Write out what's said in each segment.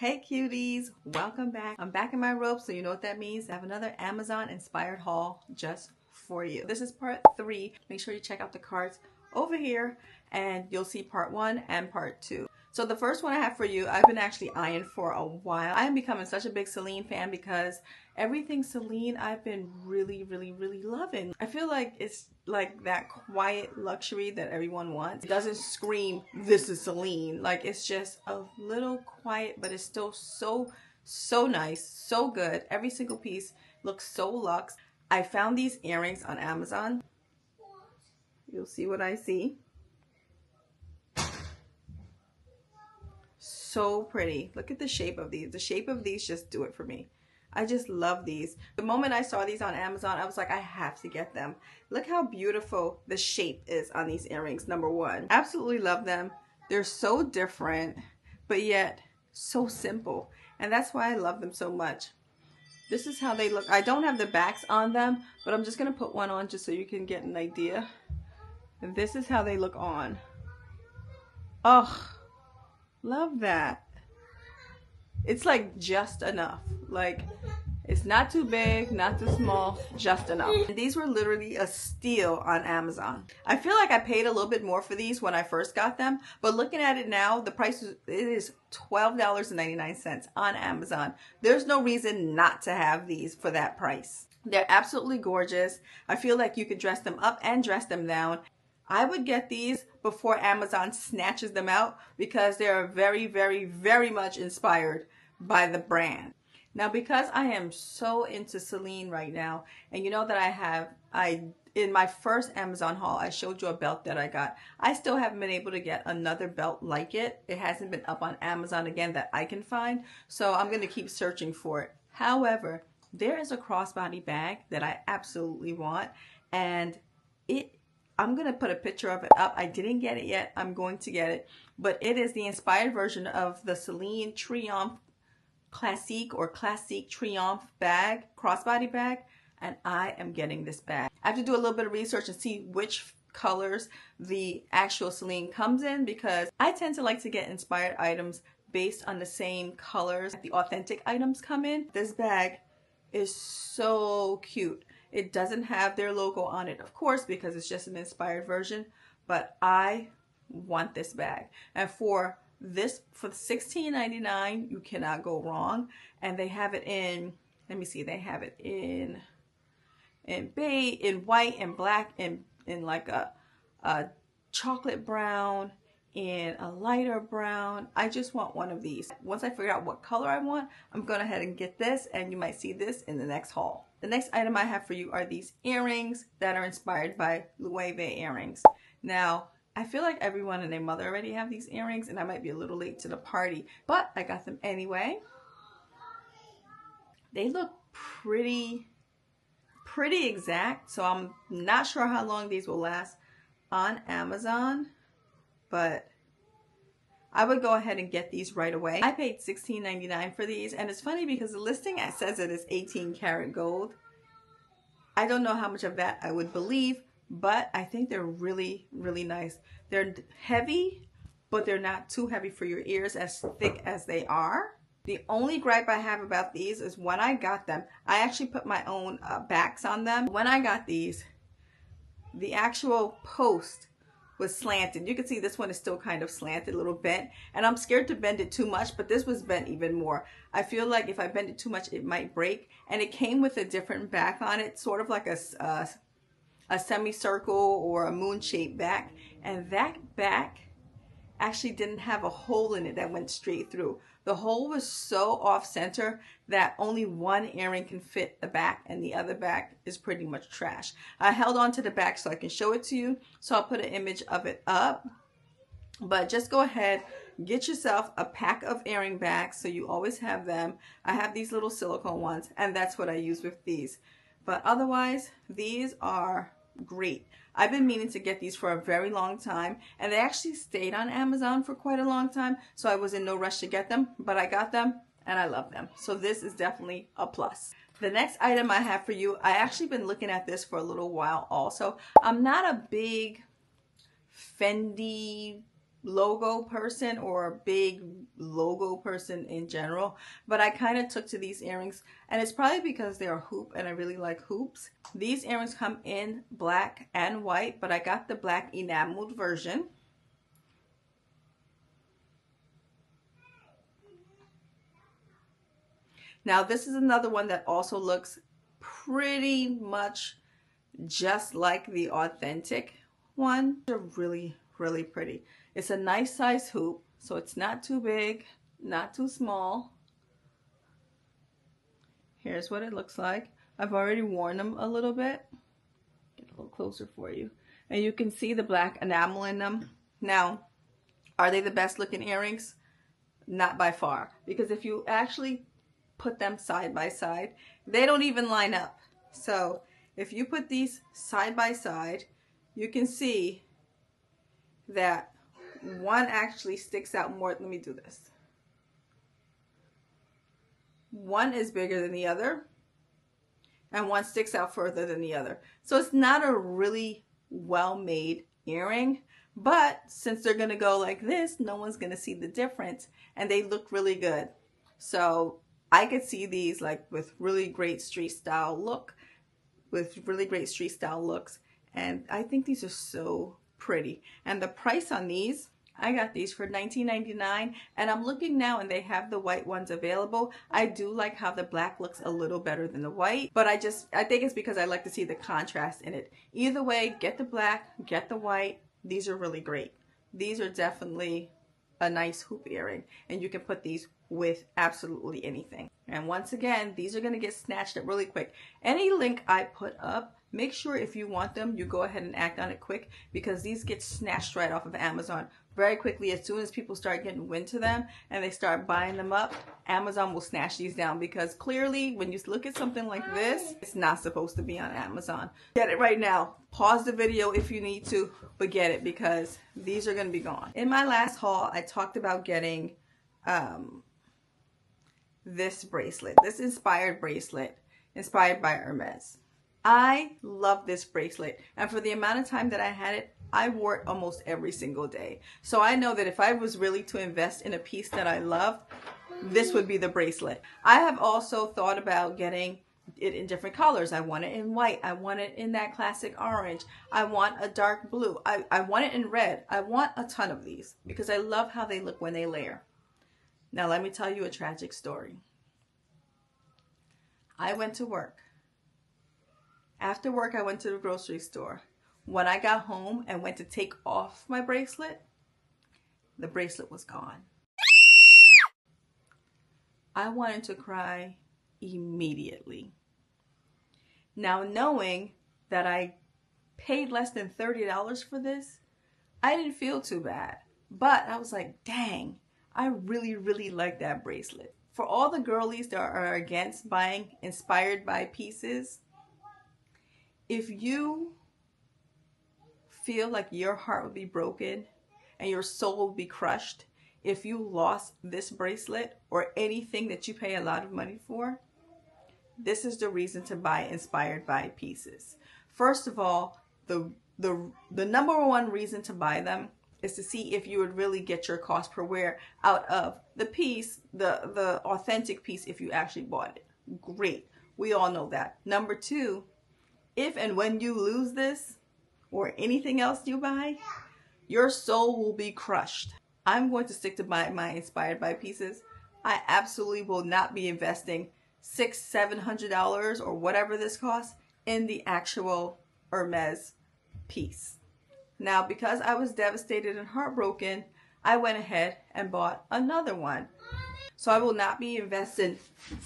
Hey cuties, welcome back. I'm back in my ropes, so you know what that means. I have another Amazon inspired haul just for you. This is part 3. Make sure you check out the cards over here and you'll see part 1 and part 2. So the first one I have for you, I've been actually eyeing for a while. I am becoming such a big Celine fan because everything Celine I've been really loving. I feel like it's like that quiet luxury that everyone wants. It doesn't scream, this is Celine. Like, it's just a little quiet, but it's still so nice, so good. Every single piece looks so luxe. I found these earrings on Amazon. You'll see what I see. So pretty. Look at the shape of these. The shape of these just do it for me. I just love these. The moment I saw these on Amazon, I was like, I have to get them. Look how beautiful the shape is on these earrings, number one. Absolutely love them. They're so different, but yet so simple. And that's why I love them so much. This is how they look. I don't have the backs on them, but I'm just going to put one on just so you can get an idea. And this is how they look on. Oh, love that. It's like just enough. Like, it's not too big, not too small, just enough. And these were literally a steal on Amazon. I feel like I paid a little bit more for these when I first got them, but looking at it now, the price is $12.99 on Amazon. There's no reason not to have these for that price. They're absolutely gorgeous. I feel like you could dress them up and dress them down. I would get these before Amazon snatches them out because they are very much inspired by the brand. Now, because I am so into Celine right now, and you know that in my first Amazon haul, I showed you a belt that I got. I still haven't been able to get another belt like it. It hasn't been up on Amazon again that I can find, so I'm going to keep searching for it. However, there is a crossbody bag that I absolutely want, and I'm going to put a picture of it up. I didn't get it yet. I'm going to get it. But it is the inspired version of the Celine Triomphe Classique or Classique Triomphe bag, crossbody bag. And I am getting this bag. I have to do a little bit of research and see which colors the actual Celine comes in, because I tend to like to get inspired items based on the same colors the authentic items come in. This bag is so cute. It doesn't have their logo on it, of course, because it's just an inspired version, but I want this bag. And for $16.99, you cannot go wrong. And they have it in, let me see, they have it in beige, in white and black, in like a chocolate brown, in a lighter brown. I just want one of these. Once I figure out what color I want, I'm going ahead and get this, and you might see this in the next haul. The next item I have for you are these earrings that are inspired by Loewe earrings. Now, I feel like everyone and their mother already have these earrings, and I might be a little late to the party, but I got them anyway. They look pretty exact, so I'm not sure how long these will last on Amazon, but I would go ahead and get these right away. I paid $16.99 for these, and it's funny because the listing says it is 18 karat gold. I don't know how much of that I would believe, but I think they're really nice. They're heavy, but they're not too heavy for your ears, as thick as they are. The only gripe I have about these is when I got them, I actually put my own backs on them. When I got these, the actual post was slanted. You can see this one is still kind of slanted, a little bent, and I'm scared to bend it too much, but this was bent even more. I feel like if I bend it too much, it might break. And it came with a different back on it, sort of like a semicircle or a moon-shaped back, and that back actually didn't have a hole in it that went straight through. The hole was so off-center that only one earring can fit the back, and the other back is pretty much trash. I held on to the back so I can show it to you, so I'll put an image of it up. But just go ahead, get yourself a pack of earring backs so you always have them. I have these little silicone ones, and that's what I use with these. But otherwise, these are great. I've been meaning to get these for a very long time, and they actually stayed on Amazon for quite a long time, so I was in no rush to get them, but I got them and I love them. So this is definitely a plus. The next item I have for you, I actually been looking at this for a little while also. I'm not a big Fendi logo person or a big logo person in general, but I kind of took to these earrings, and it's probably because they're a hoop and I really like hoops. These earrings come in black and white, but I got the black enameled version. Now this is another one that also looks pretty much just like the authentic one. They're really, really pretty. It's a nice size hoop, so it's not too big, not too small. Here's what it looks like. I've already worn them a little bit. Get a little closer for you. And you can see the black enamel in them. Now, are they the best looking earrings? Not by far. Because if you actually put them side by side, they don't even line up. So if you put these side by side, you can see that one actually sticks out more. Let me do this. One is bigger than the other, and one sticks out further than the other. So it's not a really well-made earring, but since they're gonna go like this, no one's gonna see the difference, and they look really good. So I could see these like with really great street style look, and I think these are so pretty. And the price on these, I got these for $19.99, and I'm looking now and they have the white ones available. I do like how the black looks a little better than the white, but I think it's because I like to see the contrast in it. Either way, get the black, get the white. These are really great. These are definitely a nice hoop earring, and you can put these with absolutely anything. And once again, these are going to get snatched up really quick. Any link I put up, make sure if you want them, you go ahead and act on it quick, because these get snatched right off of Amazon very quickly. As soon as people start getting wind to them and they start buying them up, Amazon will snatch these down, because clearly when you look at something like this, it's not supposed to be on Amazon. Get it right now. Pause the video if you need to, but get it, because these are going to be gone. In my last haul, I talked about getting this bracelet, this inspired bracelet, inspired by Hermes. I love this bracelet, and for the amount of time that I had it, I wore it almost every single day. So I know that if I was really to invest in a piece that I love, this would be the bracelet. I have also thought about getting it in different colors. I want it in white. I want it in that classic orange. I want a dark blue. I want it in red. I want a ton of these because I love how they look when they layer. Now let me tell you a tragic story. I went to work. After work, I went to the grocery store. When I got home and went to take off my bracelet, the bracelet was gone. I wanted to cry immediately. Now, knowing that I paid less than $30 for this, I didn't feel too bad. But I was like, dang, I really, really like that bracelet. For all the girlies that are against buying inspired by pieces, if you feel like your heart would be broken and your soul would be crushed if you lost this bracelet or anything that you pay a lot of money for, this is the reason to buy inspired by pieces. First of all, the number one reason to buy them is to see if you would really get your cost per wear out of the piece, the authentic piece, if you actually bought it. Great. We all know that. Number two, if and when you lose this or anything else you buy, your soul will be crushed. I'm going to stick to my inspired by pieces. I absolutely will not be investing $600-700 or whatever this costs in the actual Hermes piece. Now, because I was devastated and heartbroken, I went ahead and bought another one. So I will not be investing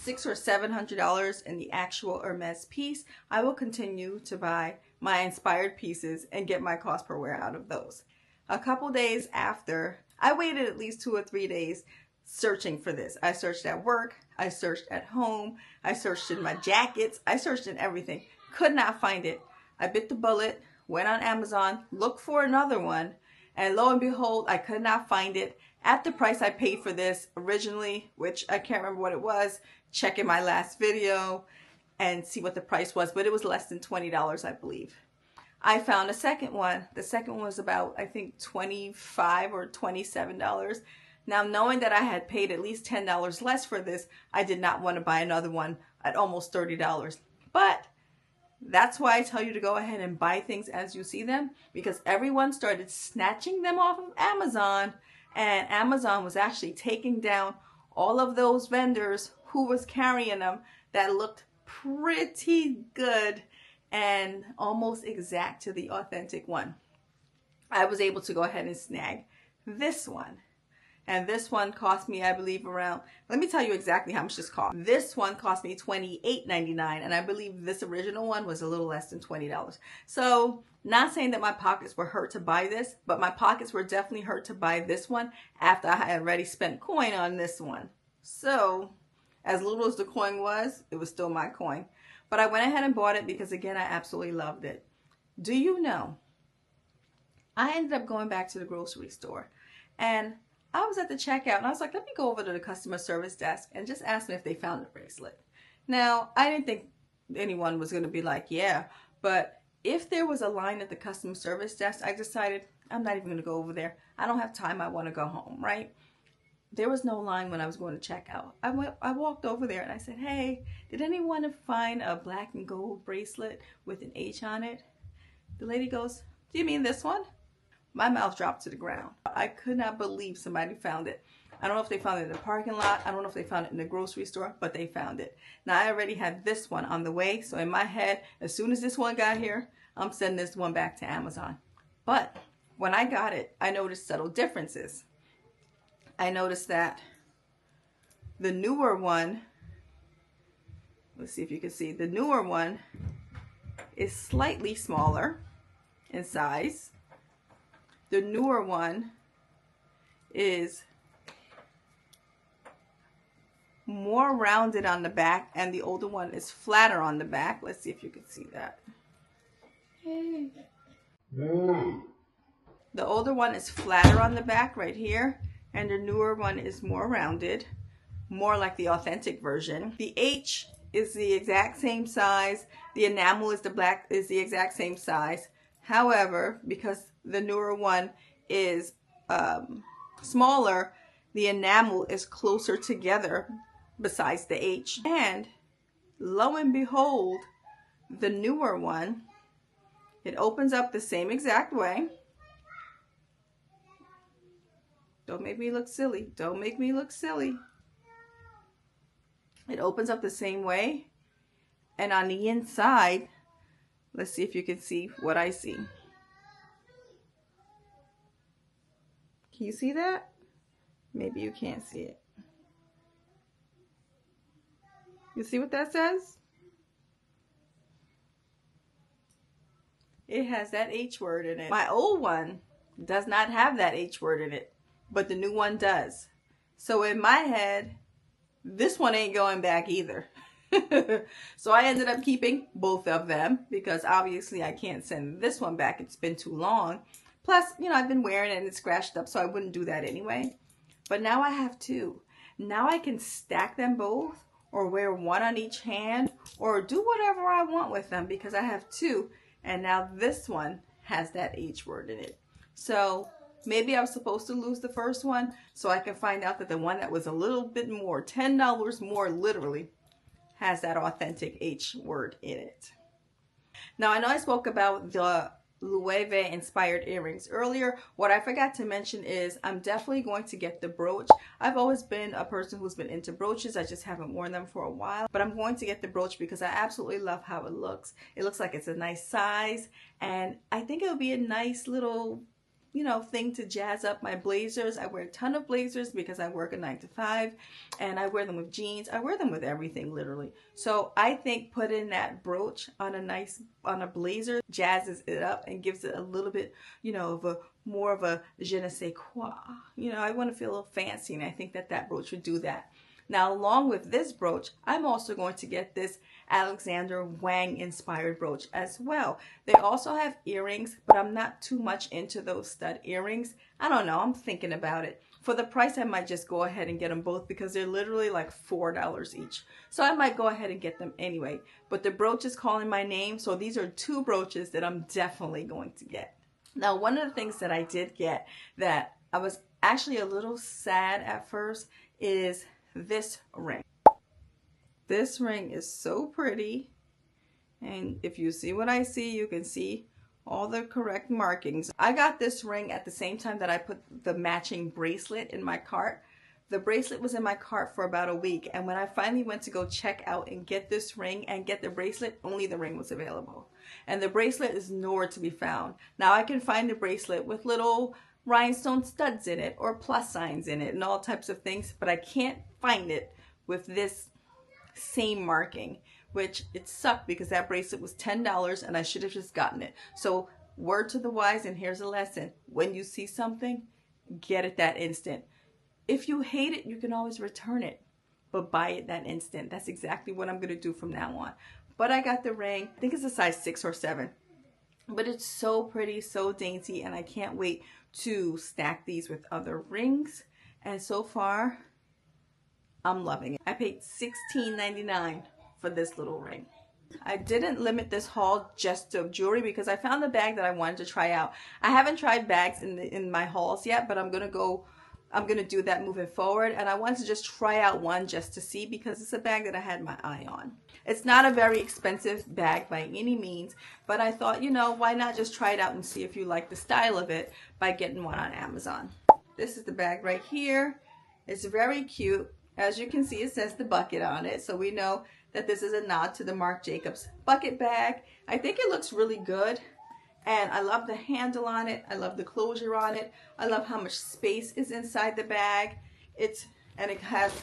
$600 or $700 in the actual Hermes piece. I will continue to buy my inspired pieces and get my cost per wear out of those. A couple days after, I waited at least 2 or 3 days searching for this. I searched at work, I searched at home, I searched in my jackets, I searched in everything. Could not find it. I bit the bullet, went on Amazon, looked for another one, and lo and behold, I could not find it at the price I paid for this originally, which I can't remember what it was. Check in my last video and see what the price was, but it was less than $20, I believe. I found a second one. The second one was about, I think, $25 or $27. Now, knowing that I had paid at least $10 less for this, I did not want to buy another one at almost $30. But that's why I tell you to go ahead and buy things as you see them, because everyone started snatching them off of Amazon, and Amazon was actually taking down all of those vendors who was carrying them that looked pretty good and almost exact to the authentic one. I was able to go ahead and snag this one. And this one cost me, I believe, around, let me tell you exactly how much this cost. This one cost me $28.99, and I believe this original one was a little less than $20. So, not saying that my pockets were hurt to buy this, but my pockets were definitely hurt to buy this one after I had already spent coin on this one. So, as little as the coin was, it was still my coin. But I went ahead and bought it because, again, I absolutely loved it. Do you know, I ended up going back to the grocery store, and I was at the checkout, and I was like, let me go over to the customer service desk and just ask them if they found the bracelet. Now, I didn't think anyone was going to be like, yeah, but if there was a line at the customer service desk, I decided I'm not even going to go over there. I don't have time. I want to go home, right? There was no line when I was going to check out. I walked over there and I said, hey, did anyone find a black and gold bracelet with an H on it? The lady goes, do you mean this one? My mouth dropped to the ground. I could not believe somebody found it. I don't know if they found it in the parking lot. I don't know if they found it in the grocery store, but they found it. Now, I already had this one on the way. So in my head, as soon as this one got here, I'm sending this one back to Amazon. But when I got it, I noticed subtle differences. I noticed that the newer one, let's see if you can see, the newer one is slightly smaller in size. The newer one is more rounded on the back, and the older one is flatter on the back. Let's see if you can see that. Hey. The older one is flatter on the back right here, and the newer one is more rounded, more like the authentic version. The H is the exact same size. The enamel is the exact same size. However, because the newer one is smaller, the enamel is closer together besides the H. And lo and behold, the newer one, it opens up the same exact way. Don't make me look silly. Don't make me look silly. It opens up the same way. And on the inside, let's see if you can see what I see. Can you see that? Maybe you can't see it. You see what that says? It has that H word in it. My old one does not have that H word in it, but the new one does. So in my head, this one ain't going back either. So I ended up keeping both of them because obviously I can't send this one back. It's been too long. Plus, you know, I've been wearing it and it's scratched up, so I wouldn't do that anyway. But now I have two. Now I can stack them both or wear one on each hand or do whatever I want with them because I have two. And now this one has that H word in it. So maybe I was supposed to lose the first one so I can find out that the one that was a little bit more, $10 more literally, has that authentic H word in it. Now, I know I spoke about the Loewe inspired earrings earlier. What I forgot to mention is I'm definitely going to get the brooch. I've always been a person who's been into brooches. I just haven't worn them for a while, but I'm going to get the brooch because I absolutely love how it looks. It looks like it's a nice size, and I think it'll be a nice little, you know, thing to jazz up my blazers. I wear a ton of blazers because I work a 9-to-5 and I wear them with jeans. I wear them with everything literally. So I think putting that brooch on a blazer jazzes it up and gives it a little bit, you know, of a more of a je ne sais quoi. You know, I want to feel a little fancy, and I think that that brooch would do that. Now, along with this brooch, I'm also going to get this Alexander Wang inspired brooch as well. They also have earrings, but I'm not too much into those stud earrings. I don't know. I'm thinking about it. For the price, I might just go ahead and get them both because they're literally like $4 each. So I might go ahead and get them anyway. But the brooch is calling my name, so these are two brooches that I'm definitely going to get. Now, one of the things that I did get that I was actually a little sad at first is this ring. This ring is so pretty. And if you see what I see, you can see all the correct markings. I got this ring at the same time that I put the matching bracelet in my cart. The bracelet was in my cart for about a week, and when I finally went to go check out and get this ring and get the bracelet, only the ring was available. And the bracelet is nowhere to be found. Now I can find the bracelet with little rhinestone studs in it or plus signs in it and all types of things, but I can't find it with this same marking, which it sucked because that bracelet was $10 and I should have just gotten it. So word to the wise, and here's a lesson: when you see something, get it that instant. If you hate it, you can always return it, but buy it that instant. That's exactly what I'm going to do from now on. But I got the ring. I think it's a size 6 or 7. But it's so pretty, so dainty, and I can't wait to stack these with other rings. And so far, I'm loving it. I paid $16.99 for this little ring. I didn't limit this haul just to jewelry because I found the bag that I wanted to try out. I haven't tried bags in my hauls yet, but I'm gonna do that moving forward, and I wanted to just try out one just to see because it's a bag that I had my eye on. It's not a very expensive bag by any means, but I thought, you know, why not just try it out and see if you like the style of it by getting one on Amazon. This is the bag right here. It's very cute. As you can see, it says the bucket on it, so we know that this is a nod to the Marc Jacobs bucket bag. I think it looks really good. And I love the handle on it. I love the closure on it. I love how much space is inside the bag. It has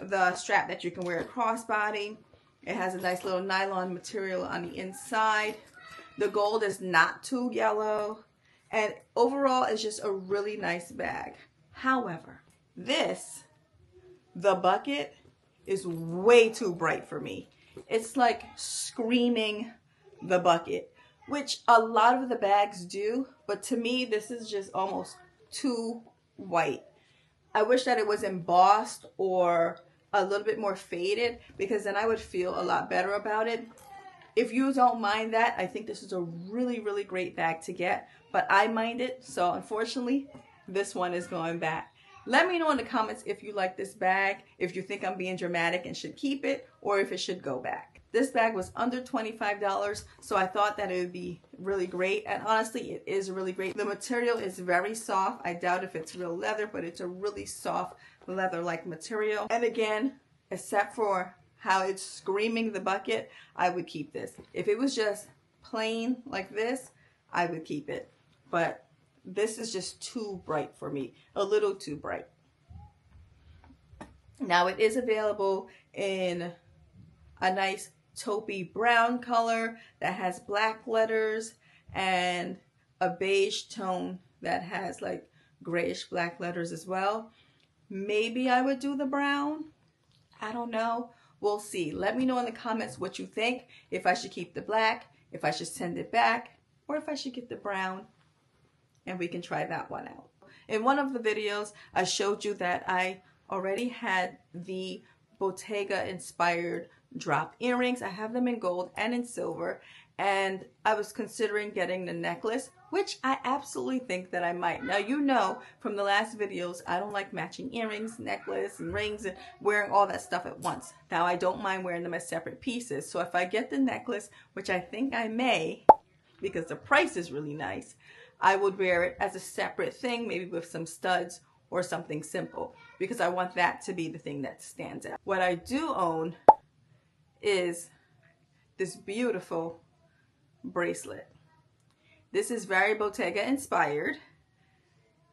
the strap that you can wear a crossbody. It has a nice little nylon material on the inside. The gold is not too yellow. And overall, it's just a really nice bag. However, the bucket, is way too bright for me. It's like screaming the bucket, which a lot of the bags do, but to me this is just almost too white. I wish that it was embossed or a little bit more faded, because then I would feel a lot better about it. If you don't mind that, I think this is a really, really great bag to get, but I mind it, so unfortunately this one is going back. Let me know in the comments if you like this bag, if you think I'm being dramatic and should keep it, or if it should go back. This bag was under $25, so I thought that it would be really great, and honestly, it is really great. The material is very soft. I doubt if it's real leather, but it's a really soft leather-like material. And again, except for how it's screaming the bucket, I would keep this. If it was just plain like this, I would keep it. But this is just too bright for me, a little too bright. Now it is available in a nice taupey brown color that has black letters and a beige tone that has like grayish black letters as well. Maybe I would do the brown. I don't know. We'll see. Let me know in the comments what you think. If I should keep the black, if I should send it back, or if I should get the brown. And we can try that one out. In one of the videos, I showed you that I already had the Bottega inspired drop earrings. I have them in gold and in silver, and I was considering getting the necklace, which I absolutely think that I might. Now, you know from the last videos, I don't like matching earrings, necklace, and rings, and wearing all that stuff at once. Now, I don't mind wearing them as separate pieces, so if I get the necklace, which I think I may, because the price is really nice, I would wear it as a separate thing, maybe with some studs or something simple, because I want that to be the thing that stands out. What I do own is this beautiful bracelet. This is very Bottega inspired.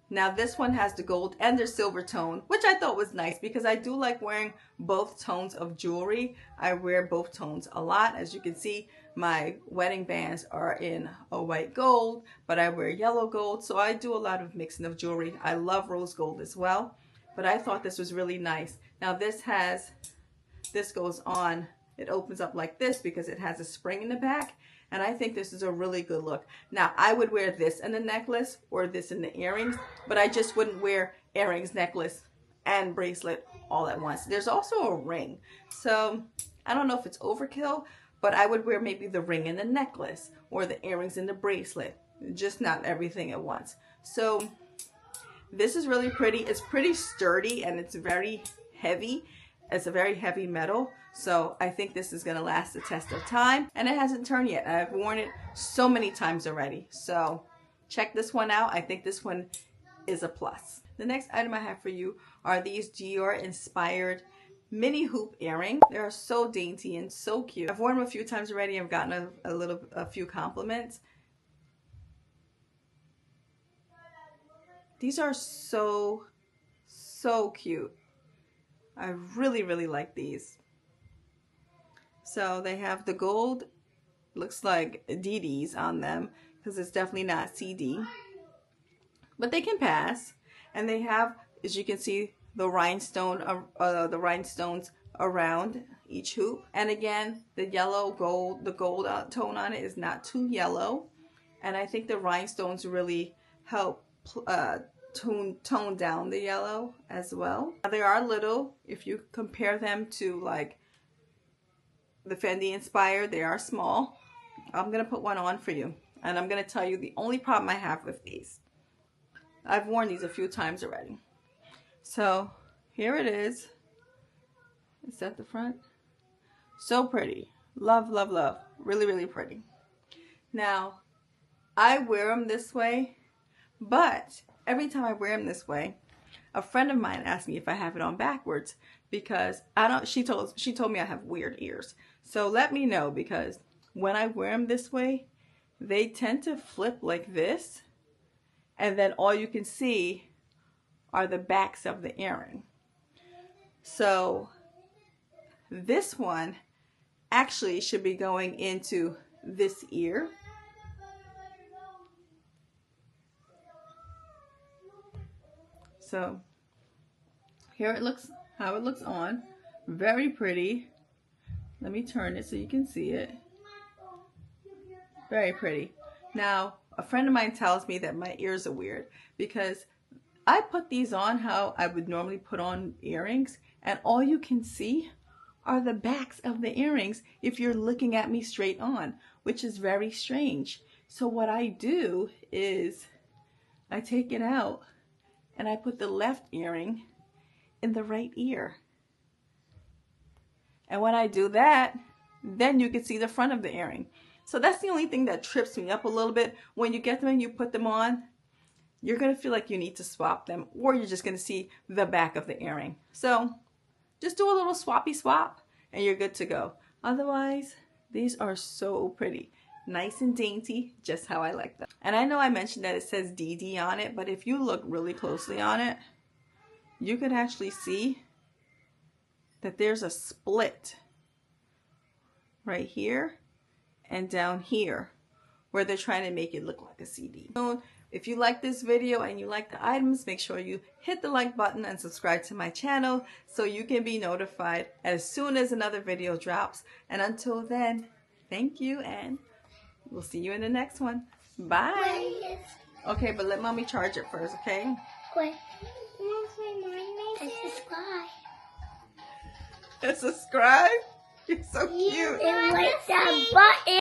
Now this one has the gold and the silver tone, which I thought was nice because I do like wearing both tones of jewelry. I wear both tones a lot. As you can see, my wedding bands are in a white gold, but I wear yellow gold, so I do a lot of mixing of jewelry. I love rose gold as well, but I thought this was really nice. Now this goes on, it opens up like this because it has a spring in the back, and I think this is a really good look. Now I would wear this in the necklace or this in the earrings, but I just wouldn't wear earrings, necklace, and bracelet all at once. There's also a ring. So I don't know if it's overkill, but I would wear maybe the ring and the necklace or the earrings and the bracelet, just not everything at once. So this is really pretty. It's pretty sturdy and it's very heavy. It's a very heavy metal. So I think this is gonna last the test of time, and it hasn't turned yet. I've worn it so many times already. So check this one out. I think this one is a plus. The next item I have for you are these Dior inspired mini hoop earrings. They are so dainty and so cute. I've worn them a few times already. I've gotten a few compliments. These are so cute. I really like these. So they have the gold, looks like DDs on them because it's definitely not CD, but they can pass. And they have, as you can see, the rhinestones around each hoop. And again, the yellow gold, the gold tone on it is not too yellow. And I think the rhinestones really help tone down the yellow as well. Now, they are little. If you compare them to like the Fendi inspired, they are small. I'm gonna put one on for you, and I'm gonna tell you the only problem I have with these. I've worn these a few times already. So here it is. Is that the front? So pretty. Love. Really pretty. Now, I wear them this way, but every time I wear them this way, a friend of mine asked me if I have it on backwards because she told me I have weird ears. So let me know, because when I wear them this way, they tend to flip like this, and then all you can see are the backs of the earring. So this one actually should be going into this ear. So here it looks, how it looks on. Very pretty. Let me turn it so you can see it. Very pretty. Now, a friend of mine tells me that my ears are weird because I put these on how I would normally put on earrings, and all you can see are the backs of the earrings if you're looking at me straight on, which is very strange. So what I do is I take it out and I put the left earring in the right ear. And when I do that, then you can see the front of the earring. So that's the only thing that trips me up a little bit. When you get them and you put them on, you're going to feel like you need to swap them, or you're just going to see the back of the earring. So just do a little swappy swap and you're good to go. Otherwise, these are so pretty. Nice and dainty, just how I like them. And I know I mentioned that it says DD on it, but if you look really closely on it, you could actually see that there's a split right here and down here where they're trying to make it look like a CD. So if you like this video and you like the items, make sure you hit the like button and subscribe to my channel so you can be notified as soon as another video drops. And until then, thank you, and we'll see you in the next one. Bye. Okay, but let mommy charge it first, okay? Wait. Subscribe. Subscribe? You're so cute. And like that button.